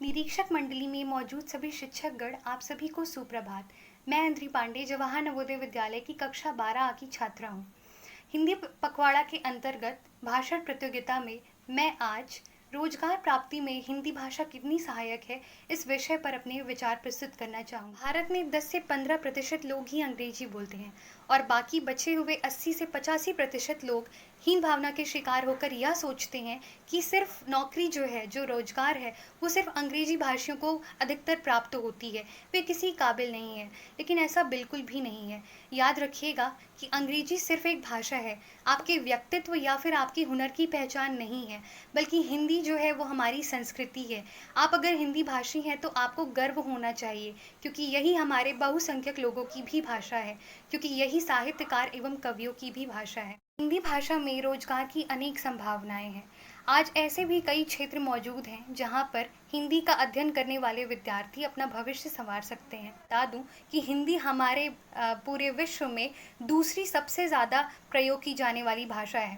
निरीक्षक मंडली में मौजूद सभी शिक्षकगण, आप सभी को सुप्रभात। मैं अंद्री पांडे जवाहर नवोदय विद्यालय की कक्षा 12 की छात्रा हूँ। हिंदी पखवाड़ा के अंतर्गत भाषण प्रतियोगिता में मैं आज रोजगार प्राप्ति में हिंदी भाषा कितनी सहायक है, इस विषय पर अपने विचार प्रस्तुत करना चाहूँगी। भारत में 10 से 15% लोग ही अंग्रेजी बोलते हैं और बाकी बचे हुए 80 से 85% लोग हीन भावना के शिकार होकर यह सोचते हैं कि सिर्फ नौकरी जो है, जो रोजगार है, वो सिर्फ अंग्रेजी भाषियों को अधिकतर प्राप्त होती है, वे किसी काबिल नहीं है। लेकिन ऐसा बिल्कुल भी नहीं है। याद रखिएगा कि अंग्रेजी सिर्फ एक भाषा है, आपके व्यक्तित्व या फिर आपकी हुनर की पहचान नहीं है, बल्कि हिंदी जो है वो हमारी संस्कृति है। आप अगर हिंदी भाषी हैं तो आपको गर्व होना चाहिए, क्योंकि यही हमारे बहुसंख्यक लोगों की भी भाषा है, क्योंकि यही साहित्यकार एवं कवियों की भी भाषा है। हिंदी भाषा में रोजगार की अनेक संभावनाएं हैं। आज ऐसे भी कई क्षेत्र मौजूद हैं जहां पर हिंदी का अध्ययन करने वाले विद्यार्थी अपना भविष्य संवार सकते हैं। बता दूं कि हिंदी हमारे पूरे विश्व में दूसरी सबसे ज़्यादा प्रयोग की जाने वाली भाषा है।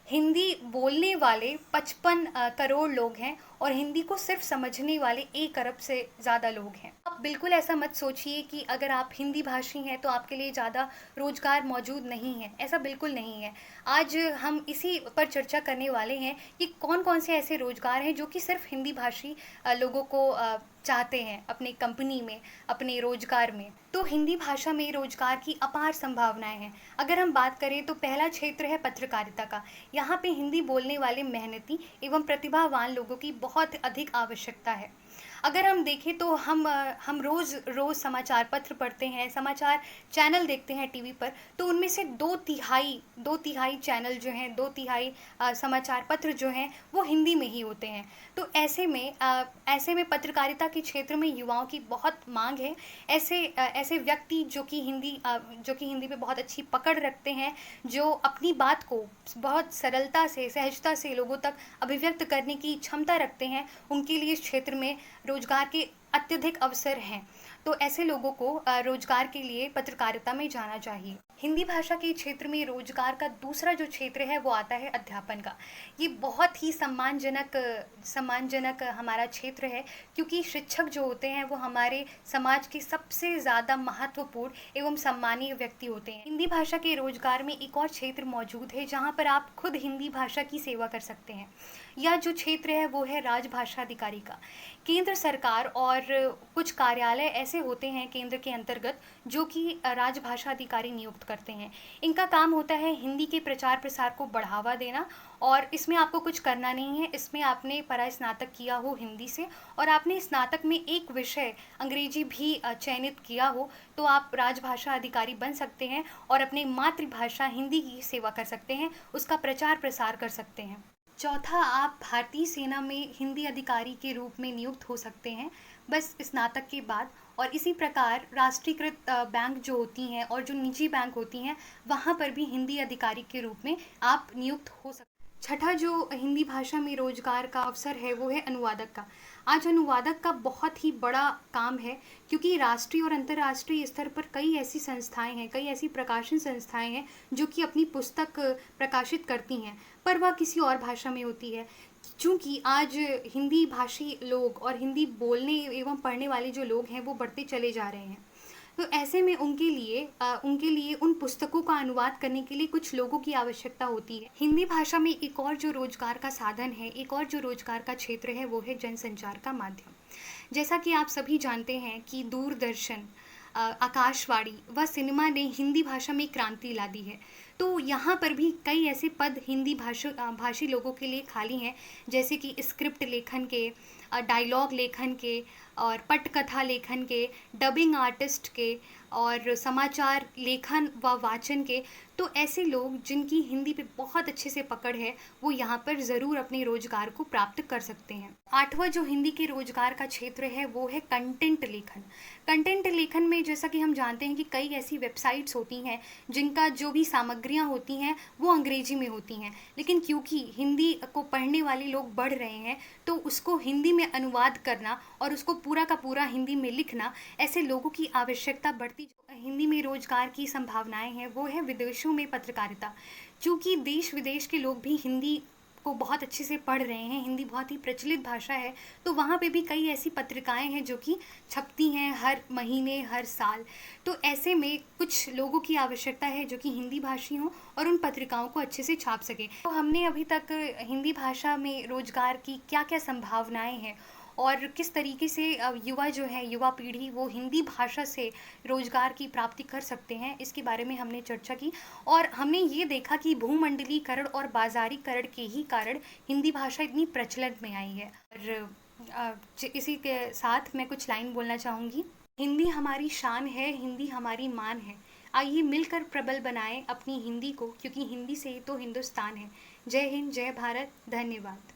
हिंदी बोलने वाले 55 करोड़ लोग हैं और हिंदी को सिर्फ समझने वाले 1 अरब से ज़्यादा लोग हैं। आप बिल्कुल ऐसा मत सोचिए कि अगर आप हिंदी भाषी हैं तो आपके लिए ज़्यादा रोजगार मौजूद नहीं है, ऐसा बिल्कुल नहीं है। आज हम इसी पर चर्चा करने वाले हैं कि कौन कौन से ऐसे रोजगार हैं जो कि सिर्फ हिंदी भाषी लोगों को चाहते हैं अपनी कंपनी में, अपने रोजगार में। तो हिंदी भाषा में रोजगार की अपार संभावनाएं हैं। अगर हम बात करें तो पहला क्षेत्र है पत्रकारिता का। यहाँ पे हिंदी बोलने वाले मेहनती एवं प्रतिभावान लोगों की बहुत अधिक आवश्यकता है। अगर हम देखें तो हम रोज़ समाचार पत्र पढ़ते हैं, समाचार चैनल देखते हैं टीवी पर, तो उनमें से दो तिहाई चैनल जो हैं, 2/3 समाचार पत्र जो हैं वो हिंदी में ही होते हैं। तो ऐसे में पत्रकारिता के क्षेत्र में युवाओं की बहुत मांग है। ऐसे व्यक्ति जो कि हिंदी पे बहुत अच्छी पकड़ रखते हैं, जो अपनी बात को बहुत सरलता से, सहजता से लोगों तक अभिव्यक्त करने की क्षमता रखते हैं, उनके लिए इस क्षेत्र में रोजगार के अत्यधिक अवसर हैं। तो ऐसे लोगों को रोजगार के लिए पत्रकारिता में जाना चाहिए। हिंदी भाषा के क्षेत्र में रोजगार का दूसरा जो क्षेत्र है वो आता है अध्यापन का। ये बहुत ही सम्मानजनक हमारा क्षेत्र है, क्योंकि शिक्षक जो होते हैं वो हमारे समाज के सबसे ज़्यादा महत्वपूर्ण एवं सम्मानीय व्यक्ति होते हैं। हिंदी भाषा के रोजगार में एक और क्षेत्र मौजूद है जहाँ पर आप खुद हिंदी भाषा की सेवा कर सकते हैं। यह जो क्षेत्र है वो है राजभाषा अधिकारी का। केंद्र सरकार और कुछ कार्यालय ऐसे होते हैं केंद्र के अंतर्गत जो कि राजभाषा अधिकारी नियुक्त करते हैं। इनका काम होता है हिंदी के प्रचार प्रसार को बढ़ावा देना, और इसमें आपको कुछ करना नहीं है। इसमें आपने परास्नातक किया हो हिंदी से और आपने स्नातक में एक विषय अंग्रेजी भी चयनित किया हो, तो आप राजभाषा अधिकारी बन सकते हैं और अपने मातृभाषा हिंदी की सेवा कर सकते हैं, उसका प्रचार प्रसार कर सकते हैं। चौथा, आप भारतीय सेना में हिंदी अधिकारी के रूप में नियुक्त हो सकते हैं, बस स्नातक के बाद। और इसी प्रकार राष्ट्रीयकृत बैंक जो होती हैं और जो निजी बैंक होती हैं, वहाँ पर भी हिंदी अधिकारी के रूप में आप नियुक्त हो सकते हैं। छठा जो हिंदी भाषा में रोजगार का अवसर है वो है अनुवादक का। आज अनुवादक का बहुत ही बड़ा काम है, क्योंकि राष्ट्रीय और अंतर्राष्ट्रीय स्तर पर कई ऐसी संस्थाएं हैं, कई ऐसी प्रकाशन संस्थाएं हैं जो कि अपनी पुस्तक प्रकाशित करती हैं, पर वह किसी और भाषा में होती है। चूँकि आज हिंदी भाषी लोग और हिंदी बोलने एवं पढ़ने वाले जो लोग हैं वो बढ़ते चले जा रहे हैं, तो ऐसे में उनके लिए उन पुस्तकों का अनुवाद करने के लिए कुछ लोगों की आवश्यकता होती है। हिंदी भाषा में एक और जो रोजगार का साधन है, एक और जो रोजगार का क्षेत्र है वो है जनसंचार का माध्यम। जैसा कि आप सभी जानते हैं कि दूरदर्शन, आकाशवाणी व सिनेमा ने हिंदी भाषा में क्रांति ला दी है। तो यहाँ पर भी कई ऐसे पद हिंदी भाषी लोगों के लिए खाली हैं, जैसे कि स्क्रिप्ट लेखन के, डायलॉग लेखन के और पटकथा लेखन के, डबिंग आर्टिस्ट के और समाचार लेखन व वाचन के। तो ऐसे लोग जिनकी हिंदी पे बहुत अच्छे से पकड़ है वो यहाँ पर ज़रूर अपने रोजगार को प्राप्त कर सकते हैं। आठवां जो हिंदी के रोजगार का क्षेत्र है वो है कंटेंट लेखन। कंटेंट लेखन में जैसा कि हम जानते हैं कि कई ऐसी वेबसाइट्स होती हैं जिनका जो भी सामग्रियाँ होती हैं वो अंग्रेजी में होती हैं, लेकिन क्योंकि हिंदी को पढ़ने वाले लोग बढ़ रहे हैं तो उसको हिंदी में अनुवाद करना और उसको पूरा का पूरा हिंदी में लिखना, ऐसे लोगों की आवश्यकता बढ़ती। हिंदी में रोजगार की संभावनाएं हैं वो है विदेशों में पत्रकारिता। चूँकि देश विदेश के लोग भी हिंदी को बहुत अच्छे से पढ़ रहे हैं, हिंदी बहुत ही प्रचलित भाषा है, तो वहाँ पे भी कई ऐसी पत्रिकाएं हैं जो कि छपती हैं हर महीने, हर साल। तो ऐसे में कुछ लोगों की आवश्यकता है जो कि हिंदी भाषी हों और उन पत्रिकाओं को अच्छे से छाप सकें। तो हमने अभी तक हिंदी भाषा में रोज़गार की क्या-क्या संभावनाएं हैं और किस तरीके से युवा जो है, युवा पीढ़ी वो हिंदी भाषा से रोज़गार की प्राप्ति कर सकते हैं, इसके बारे में हमने चर्चा की। और हमने ये देखा कि भूमंडलीकरण और बाज़ारीकरण के ही कारण हिंदी भाषा इतनी प्रचलन में आई है। और इसी के साथ मैं कुछ लाइन बोलना चाहूँगी। हिंदी हमारी शान है, हिंदी हमारी मान है। आइए मिलकर प्रबल बनाएं अपनी हिंदी को, क्योंकि हिंदी से ही तो हिंदुस्तान है। जय हिंद, जय भारत, धन्यवाद।